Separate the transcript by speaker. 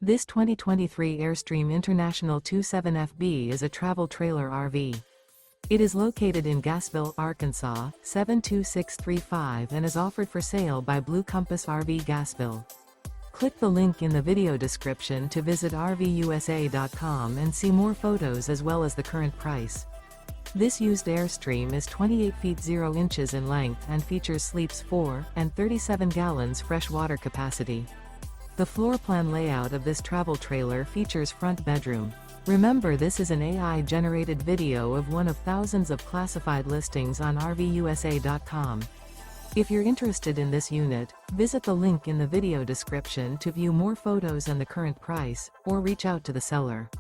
Speaker 1: This 2023 Airstream International 27FB is a travel trailer RV. It is located in Gassville, Arkansas, 72635 and is offered for sale by Blue Compass RV Gassville. Click the link in the video description to visit RVUSA.com and see more photos as well as the current price. This used Airstream is 28 feet 0 inches in length and features sleeps 4 and 37 gallons fresh water capacity. The floor plan layout of this travel trailer features front bedroom. Remember, this is an AI-generated video of one of thousands of classified listings on RVUSA.com. If you're interested in this unit, visit the link in the video description to view more photos and the current price, or reach out to the seller.